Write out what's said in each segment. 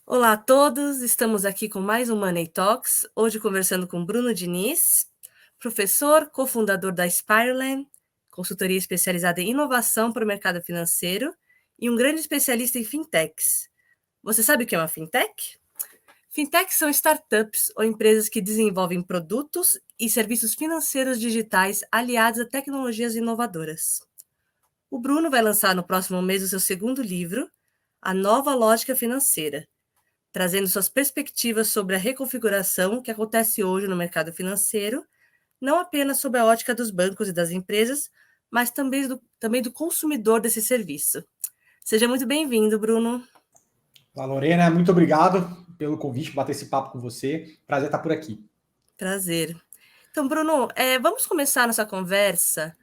Olá a todos, estamos aqui com mais um Money Talks, hoje conversando com Bruno Diniz, professor, cofundador da Spireland, consultoria especializada em inovação para o mercado financeiro e um grande especialista em fintechs. Você sabe o que é uma fintech? Fintechs são startups ou empresas que desenvolvem produtos e serviços financeiros digitais aliados a tecnologias inovadoras. O Bruno vai lançar no próximo mês o seu segundo livro, A Nova Lógica Financeira, trazendo suas perspectivas sobre a reconfiguração que acontece hoje no mercado financeiro, não apenas sob a ótica dos bancos e das empresas, mas também do consumidor desse serviço. Seja muito bem-vindo, Bruno. Olá, Lorena, muito obrigado pelo convite, bater esse papo com você. Prazer estar por aqui. Prazer. Então, Bruno, vamos começar nossa conversa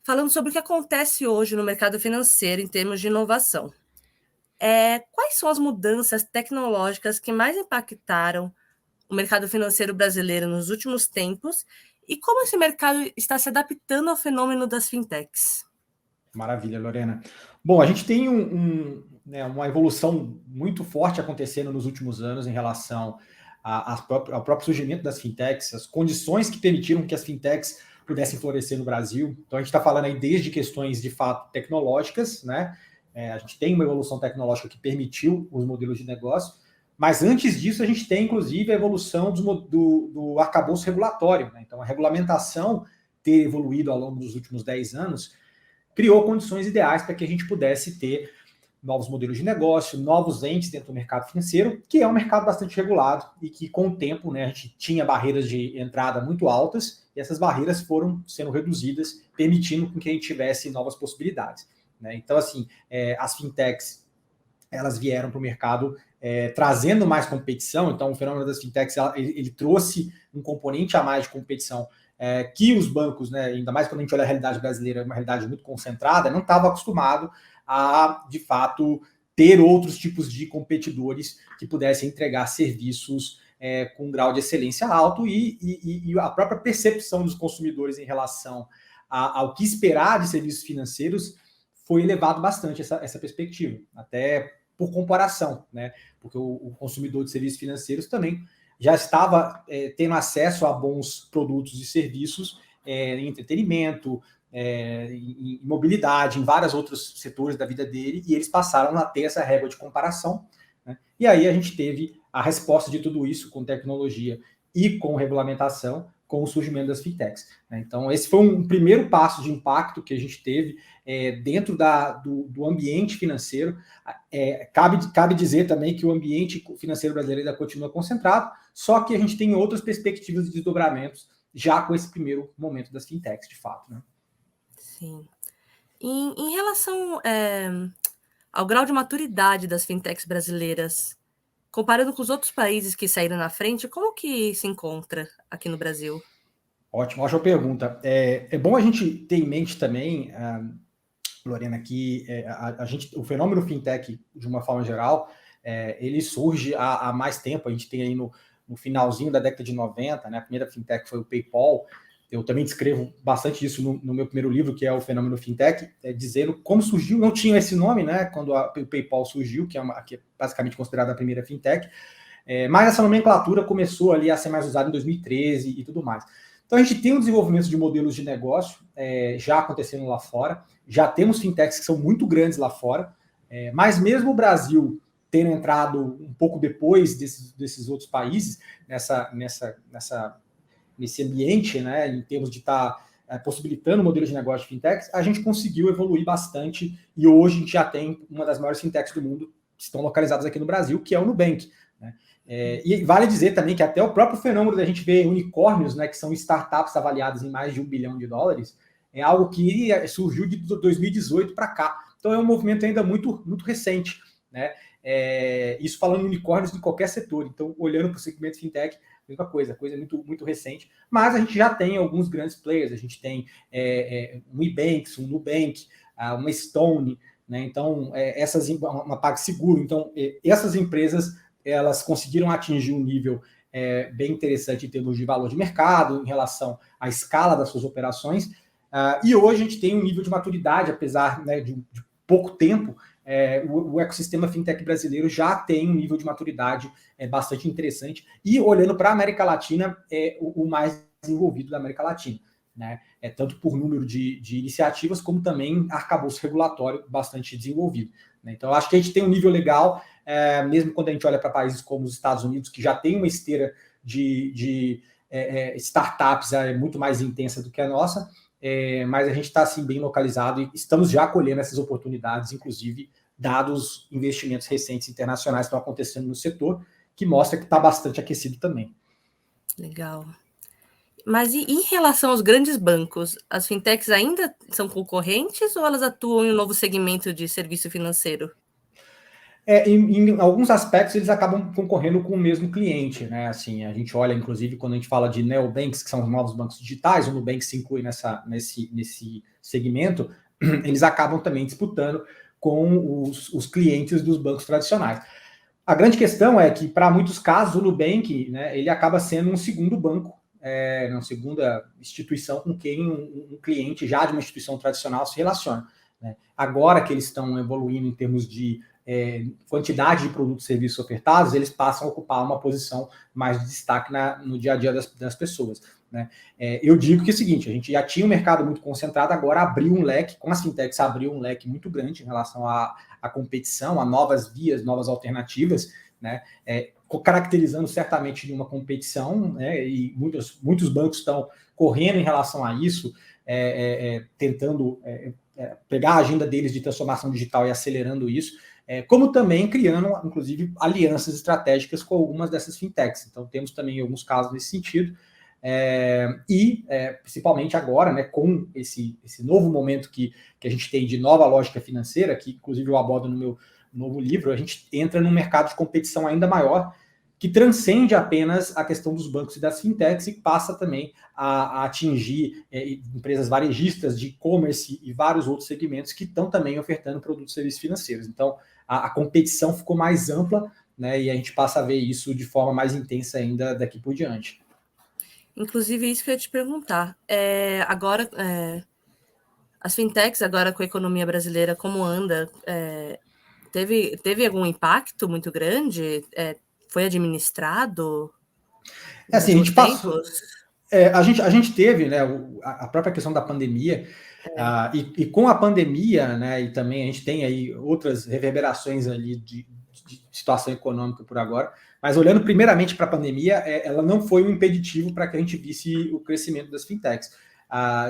falando sobre o que acontece hoje no mercado financeiro em termos de inovação. Quais são as mudanças tecnológicas que mais impactaram o mercado financeiro brasileiro nos últimos tempos e como esse mercado está se adaptando ao fenômeno das fintechs? Maravilha, Lorena. Bom, a gente tem uma evolução muito forte acontecendo nos últimos anos em relação ao próprio surgimento das fintechs, as condições que permitiram que as fintechs pudessem florescer no Brasil. Então, a gente está falando aí desde questões, de fato, tecnológicas, né? A gente tem uma evolução tecnológica que permitiu os modelos de negócio, mas antes disso a gente tem, inclusive, a evolução do arcabouço regulatório, né? Então, a regulamentação ter evoluído ao longo dos últimos 10 anos criou condições ideais para que a gente pudesse ter novos modelos de negócio, novos entes dentro do mercado financeiro, que é um mercado bastante regulado e que, com o tempo, né, a gente tinha barreiras de entrada muito altas e essas barreiras foram sendo reduzidas, permitindo que a gente tivesse novas possibilidades, né? Então, assim, as fintechs, elas vieram para o mercado trazendo mais competição. Então, o fenômeno das fintechs, ele trouxe um componente a mais de competição que os bancos, né, ainda mais quando a gente olha a realidade brasileira, uma realidade muito concentrada, não estava acostumado a, de fato, ter outros tipos de competidores que pudessem entregar serviços com um grau de excelência alto e a própria percepção dos consumidores em relação ao que esperar de serviços financeiros foi elevado bastante essa perspectiva, até por comparação, né? Porque o consumidor de serviços financeiros também já estava tendo acesso a bons produtos e serviços em entretenimento, em mobilidade, em vários outros setores da vida dele, e eles passaram a ter essa régua de comparação, né? E aí a gente teve a resposta de tudo isso com tecnologia e com regulamentação, com o surgimento das fintechs, né? Então, esse foi um primeiro passo de impacto que a gente teve dentro do ambiente financeiro. Cabe dizer também que o ambiente financeiro brasileiro ainda continua concentrado, só que a gente tem outras perspectivas de desdobramentos já com esse primeiro momento das fintechs, de fato, né? Sim. Em relação ao grau de maturidade das fintechs brasileiras, comparando com os outros países que saíram na frente, como que se encontra aqui no Brasil? Ótima pergunta. É bom a gente ter em mente também, Lorena, que o fenômeno fintech, de uma forma geral, ele surge há mais tempo. A gente tem aí no finalzinho da década de 90, né, a primeira fintech foi o PayPal. Eu também descrevo bastante isso no meu primeiro livro, que é o Fenômeno Fintech, dizendo como surgiu. Não tinha esse nome, né, quando o PayPal surgiu, que é basicamente considerada a primeira fintech, mas essa nomenclatura começou ali a ser mais usada em 2013 e tudo mais. Então a gente tem um desenvolvimento de modelos de negócio já acontecendo lá fora, já temos fintechs que são muito grandes lá fora, mas mesmo o Brasil tendo entrado um pouco depois desses outros países nesse ambiente, né, em termos de estar possibilitando modelos de negócio de fintechs, a gente conseguiu evoluir bastante e hoje a gente já tem uma das maiores fintechs do mundo que estão localizadas aqui no Brasil, que é o Nubank, né? E vale dizer também que até o próprio fenômeno da gente ver unicórnios, né, que são startups avaliadas em mais de $1 bilhão, é algo que surgiu de 2018 para cá. Então é um movimento ainda muito, muito recente, né? Isso falando em unicórnios de qualquer setor. Então, olhando para o segmento fintech, mesma coisa muito, muito recente. Mas a gente já tem alguns grandes players. A gente tem um Ebanks, um Nubank, uma Stone, né? Então, uma PagSeguro. Então, essas empresas, elas conseguiram atingir um nível bem interessante em termos de valor de mercado, em relação à escala das suas operações. E hoje a gente tem um nível de maturidade, apesar, né, de pouco tempo, o ecossistema fintech brasileiro já tem um nível de maturidade bastante interessante, e olhando para a América Latina, é o mais desenvolvido da América Latina, né? Tanto por número de iniciativas, como também arcabouço regulatório bastante desenvolvido, né? Então, eu acho que a gente tem um nível legal, mesmo quando a gente olha para países como os Estados Unidos, que já tem uma esteira de startups muito mais intensa do que a nossa, mas a gente está assim, bem localizado e estamos já colhendo essas oportunidades, inclusive dados investimentos recentes internacionais que estão acontecendo no setor, que mostra que está bastante aquecido também. Legal. Mas e em relação aos grandes bancos, as fintechs ainda são concorrentes ou elas atuam em um novo segmento de serviço financeiro? Em alguns aspectos, eles acabam concorrendo com o mesmo cliente, né? Assim, a gente olha, inclusive, quando a gente fala de neobanks, que são os novos bancos digitais, o Nubank se inclui nesse segmento, eles acabam também disputando com os clientes dos bancos tradicionais. A grande questão é que, para muitos casos, o Nubank, né, ele acaba sendo um segundo banco, uma segunda instituição com quem um cliente já de uma instituição tradicional se relaciona, né? Agora que eles estão evoluindo em termos de quantidade de produtos e serviços ofertados, eles passam a ocupar uma posição mais de destaque no dia a dia das pessoas, né? Eu digo que é o seguinte, a gente já tinha um mercado muito concentrado, agora abriu um leque, com as fintechs abriu um leque muito grande em relação à competição, a novas vias, novas alternativas, né? Caracterizando certamente de uma competição, né? E muitos bancos estão correndo em relação a isso, tentando pegar a agenda deles de transformação digital e acelerando isso, como também criando, inclusive, alianças estratégicas com algumas dessas fintechs. Então, temos também alguns casos nesse sentido, principalmente agora, né, com esse novo momento que a gente tem de nova lógica financeira, que inclusive eu abordo no meu novo livro, a gente entra num mercado de competição ainda maior, que transcende apenas a questão dos bancos e das fintechs e passa também a atingir empresas varejistas de e-commerce e vários outros segmentos que estão também ofertando produtos e serviços financeiros. Então, a competição ficou mais ampla, né, e a gente passa a ver isso de forma mais intensa ainda daqui por diante. Inclusive, isso que eu ia te perguntar. Agora, as fintechs, agora com a economia brasileira, como anda? Teve algum impacto muito grande? Foi administrado nos Assim, a últimos gente passou. tempos? A gente teve, né, a própria questão da pandemia, e com a pandemia, né, e também a gente tem aí outras reverberações ali de situação econômica por agora, mas olhando primeiramente para a pandemia, ela não foi um impeditivo para que a gente visse o crescimento das fintechs.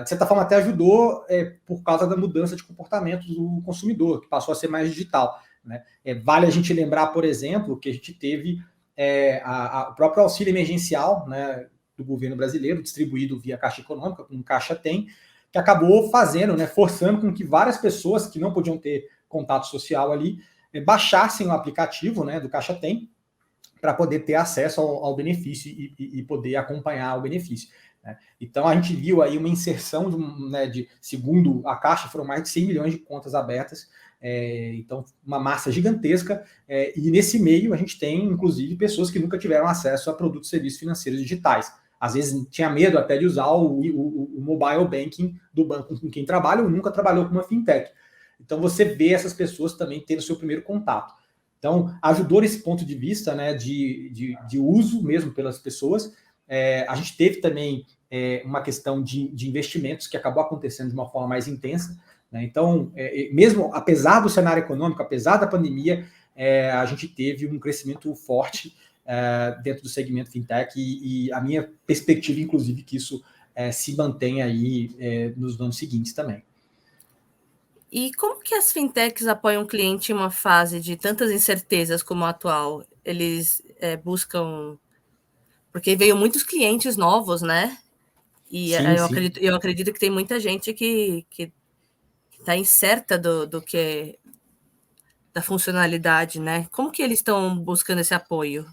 De certa forma, até ajudou por causa da mudança de comportamento do consumidor, que passou a ser mais digital, né? Vale a gente lembrar, por exemplo, que a gente teve o próprio auxílio emergencial, né, do governo brasileiro, distribuído via Caixa Econômica, como Caixa tem, que acabou fazendo, né, forçando com que várias pessoas que não podiam ter contato social ali, baixassem o aplicativo, né, do Caixa Tem, para poder ter acesso ao benefício e poder acompanhar o benefício, né? Então, a gente viu aí uma inserção segundo a Caixa, foram mais de 100 milhões de contas abertas, então, uma massa gigantesca, e nesse meio a gente tem, inclusive, pessoas que nunca tiveram acesso a produtos e serviços financeiros digitais. Às vezes tinha medo até de usar o mobile banking do banco com quem trabalha ou nunca trabalhou com uma fintech. Então, você vê essas pessoas também tendo o seu primeiro contato. Então, ajudou nesse ponto de vista, né, de uso mesmo pelas pessoas. A gente teve também uma questão de investimentos que acabou acontecendo de uma forma mais intensa, né? Então, mesmo apesar do cenário econômico, apesar da pandemia, a gente teve um crescimento forte dentro do segmento fintech e a minha perspectiva, inclusive, que isso se mantenha aí nos anos seguintes também. E como que as fintechs apoiam o cliente em uma fase de tantas incertezas como a atual? Eles buscam... Porque veio muitos clientes novos, né? E Sim, sim. eu acredito que tem muita gente que está incerta da funcionalidade, né? Como que eles estão buscando esse apoio?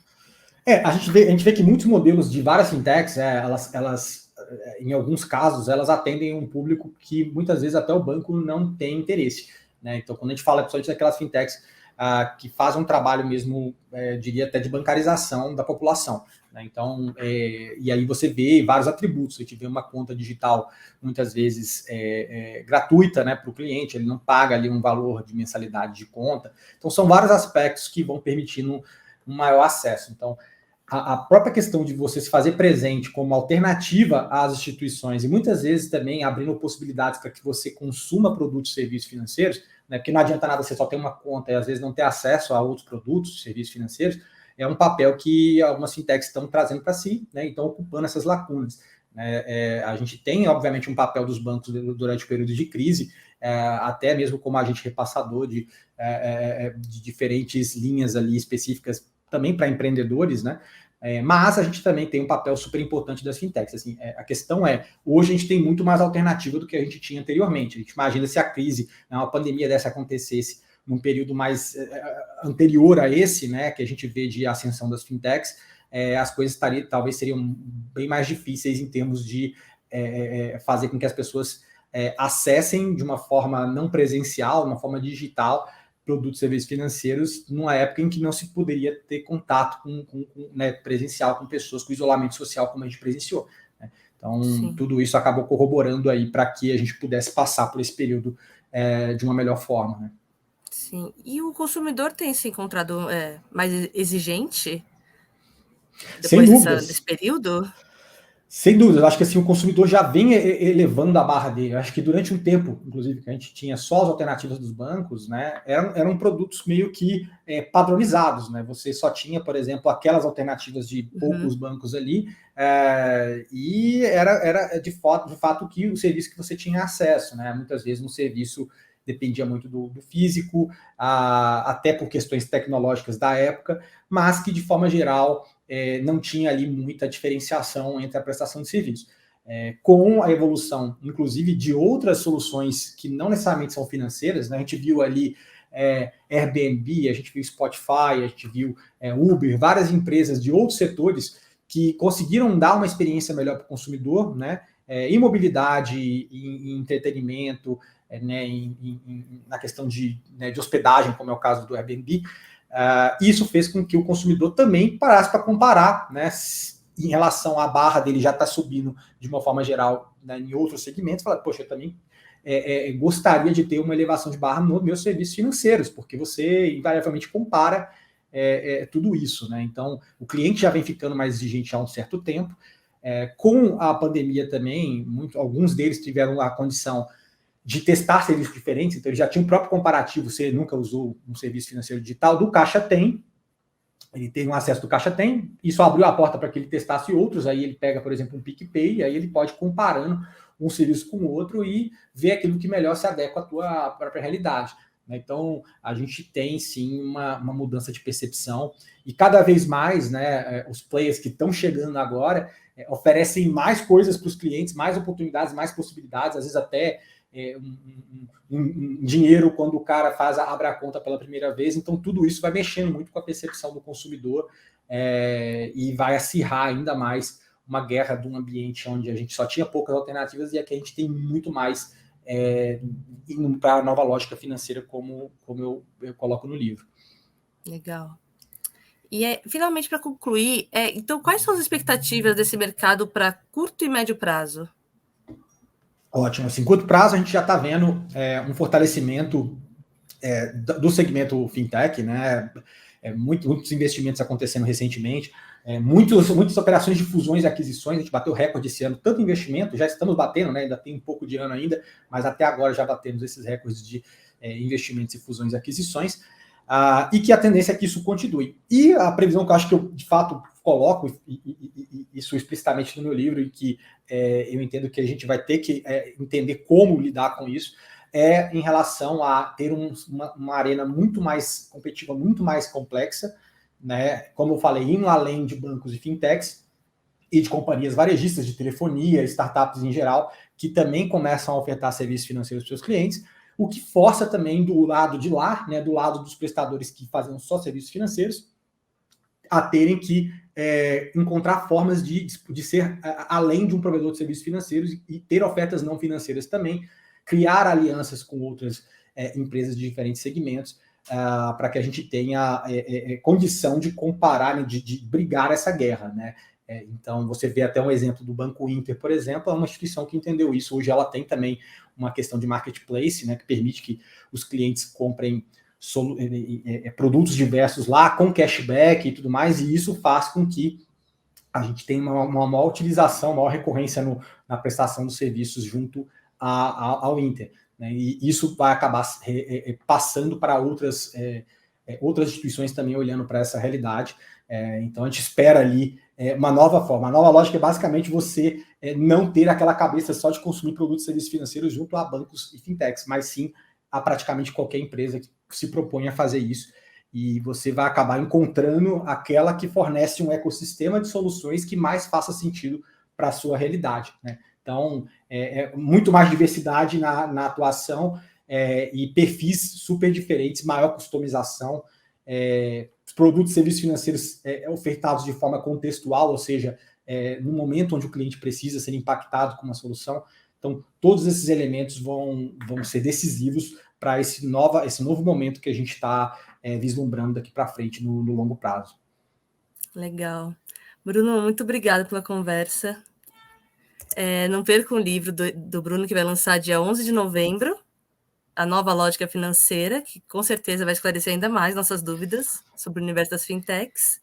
A gente vê que muitos modelos de várias fintechs, elas, em alguns casos, elas atendem um público que muitas vezes até o banco não tem interesse, né? Então, quando a gente fala principalmente daquelas fintechs que fazem um trabalho mesmo, diria até de bancarização da população. Né? Então, e aí você vê vários atributos. A gente vê uma conta digital, muitas vezes gratuita, né, para o cliente, ele não paga ali um valor de mensalidade de conta. Então, são vários aspectos que vão permitindo um maior acesso. Então, a própria questão de você se fazer presente como alternativa às instituições e muitas vezes também abrindo possibilidades para que você consuma produtos e serviços financeiros, né, porque não adianta nada você só ter uma conta e às vezes não ter acesso a outros produtos, serviços financeiros, é um papel que algumas fintechs estão trazendo para si, né, e estão ocupando essas lacunas. A gente tem, obviamente, um papel dos bancos durante o período de crise, até mesmo como agente repassador de diferentes linhas ali específicas também para empreendedores, né? Mas a gente também tem um papel super importante das fintechs. Assim, a questão hoje a gente tem muito mais alternativa do que a gente tinha anteriormente. A gente imagina se a crise, né, uma pandemia dessa acontecesse num período mais anterior a esse, né, que a gente vê de ascensão das fintechs, as coisas talvez seriam bem mais difíceis em termos de fazer com que as pessoas acessem de uma forma não presencial, de uma forma digital, produtos e serviços financeiros, numa época em que não se poderia ter contato né, presencial com pessoas, com isolamento social, como a gente presenciou. Né? Então, sim, tudo isso acabou corroborando aí para que a gente pudesse passar por esse período de uma melhor forma. Né? Sim. E o consumidor tem se encontrado mais exigente depois desse período? Sem dúvida, eu acho que assim, o consumidor já vem elevando a barra dele. Eu acho que durante um tempo, inclusive, que a gente tinha só as alternativas dos bancos, né, eram produtos meio que padronizados. Né? Você só tinha, por exemplo, aquelas alternativas de poucos bancos ali, e era de fato que o serviço que você tinha acesso. Né? Muitas vezes um serviço dependia muito do físico, até por questões tecnológicas da época, mas que, de forma geral, não tinha ali muita diferenciação entre a prestação de serviço. Com a evolução, inclusive, de outras soluções que não necessariamente são financeiras, né? A gente viu ali Airbnb, a gente viu Spotify, a gente viu Uber, várias empresas de outros setores que conseguiram dar uma experiência melhor para o consumidor, né? Em mobilidade, em entretenimento, né? Na questão de hospedagem, como é o caso do Airbnb. Isso fez com que o consumidor também parasse para comparar, né, em relação à barra dele já está subindo de uma forma geral, né, em outros segmentos, fala, poxa, eu também gostaria de ter uma elevação de barra nos meus serviços financeiros, porque você invariavelmente compara tudo isso. Né? Então, o cliente já vem ficando mais exigente há um certo tempo. Com a pandemia também, alguns deles tiveram a condição de testar serviços diferentes, então ele já tinha um próprio comparativo, você nunca usou um serviço financeiro digital, do Caixa Tem, ele tem um acesso do Caixa Tem, isso abriu a porta para que ele testasse outros, aí ele pega, por exemplo, um PicPay, aí ele pode ir comparando um serviço com o outro e ver aquilo que melhor se adequa à tua própria realidade. Então, a gente tem, sim, uma mudança de percepção, e cada vez mais, né, os players que estão chegando agora oferecem mais coisas para os clientes, mais oportunidades, mais possibilidades, às vezes até um dinheiro quando o cara abre a conta pela primeira vez. Então, tudo isso vai mexendo muito com a percepção do consumidor e vai acirrar ainda mais uma guerra de um ambiente onde a gente só tinha poucas alternativas e aqui a gente tem muito mais indo para a nova lógica financeira, como eu coloco no livro. Legal. E finalmente, para concluir, então, quais são as expectativas desse mercado para curto e médio prazo? Ótimo. Assim, curto prazo, a gente já está vendo um fortalecimento do segmento fintech, né? Muitos investimentos acontecendo recentemente, muitas operações de fusões e aquisições. A gente bateu recorde esse ano, tanto investimento, já estamos batendo, né? Ainda tem um pouco de ano ainda, mas até agora já batemos esses recordes de investimentos e fusões e aquisições, e que a tendência é que isso continue. E a previsão que eu acho que eu, de fato, coloco isso explicitamente no meu livro, e que eu entendo que a gente vai ter que entender como lidar com isso, em relação a ter uma arena muito mais competitiva, muito mais complexa, né? Como eu falei, indo além de bancos e fintechs e de companhias varejistas de telefonia, startups em geral, que também começam a ofertar serviços financeiros para os seus clientes, o que força também do lado de lá, né, do lado dos prestadores que fazem só serviços financeiros, a terem que encontrar formas de ser além de um provedor de serviços financeiros e ter ofertas não financeiras também, criar alianças com outras empresas de diferentes segmentos, para que a gente tenha condição de comparar, né, de brigar essa guerra, né? Então, você vê até um exemplo do Banco Inter, por exemplo, é uma instituição que entendeu isso. Hoje ela tem também uma questão de marketplace, né, que permite que os clientes comprem produtos diversos lá, com cashback e tudo mais, e isso faz com que a gente tenha uma maior utilização, maior recorrência na prestação dos serviços junto ao Inter, né? E isso vai acabar passando para outras instituições também olhando para essa realidade. Então, a gente espera ali uma nova forma. A nova lógica é basicamente você não ter aquela cabeça só de consumir produtos e serviços financeiros junto a bancos e fintechs, mas sim a praticamente qualquer empresa que se propõe a fazer isso. E você vai acabar encontrando aquela que fornece um ecossistema de soluções que mais faça sentido para a sua realidade, né? Então, muito mais diversidade na atuação e perfis super diferentes, maior customização, produtos e serviços financeiros ofertados de forma contextual, ou seja, no momento onde o cliente precisa ser impactado com uma solução. Então, todos esses elementos vão ser decisivos para esse novo momento que a gente está vislumbrando daqui para frente no longo prazo. Legal. Bruno, muito obrigada pela conversa. Não perca o livro do Bruno, que vai lançar dia 11 de novembro, A Nova Lógica Financeira, que com certeza vai esclarecer ainda mais nossas dúvidas sobre o universo das fintechs.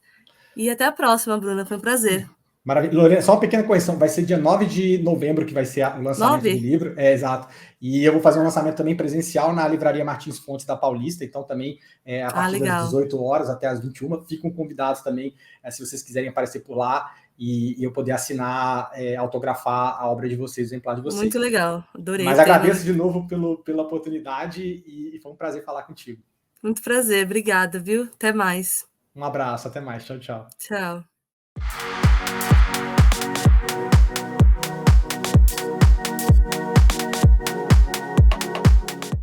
E até a próxima, Bruna. Foi um prazer. Maravilha. Lorena, só uma pequena correção, vai ser dia 9 de novembro que vai ser o lançamento 9? do livro. Exato. E eu vou fazer um lançamento também presencial na Livraria Martins Fontes da Paulista, então também a partir das 18 horas até as 21, ficam convidados também, se vocês quiserem aparecer por lá e eu poder assinar, autografar a obra de vocês, o exemplar de vocês. Muito legal, adorei. Mas agradeço de novo pela oportunidade e foi um prazer falar contigo. Muito prazer, obrigada, viu? Até mais. Um abraço, até mais. Tchau, tchau. Tchau.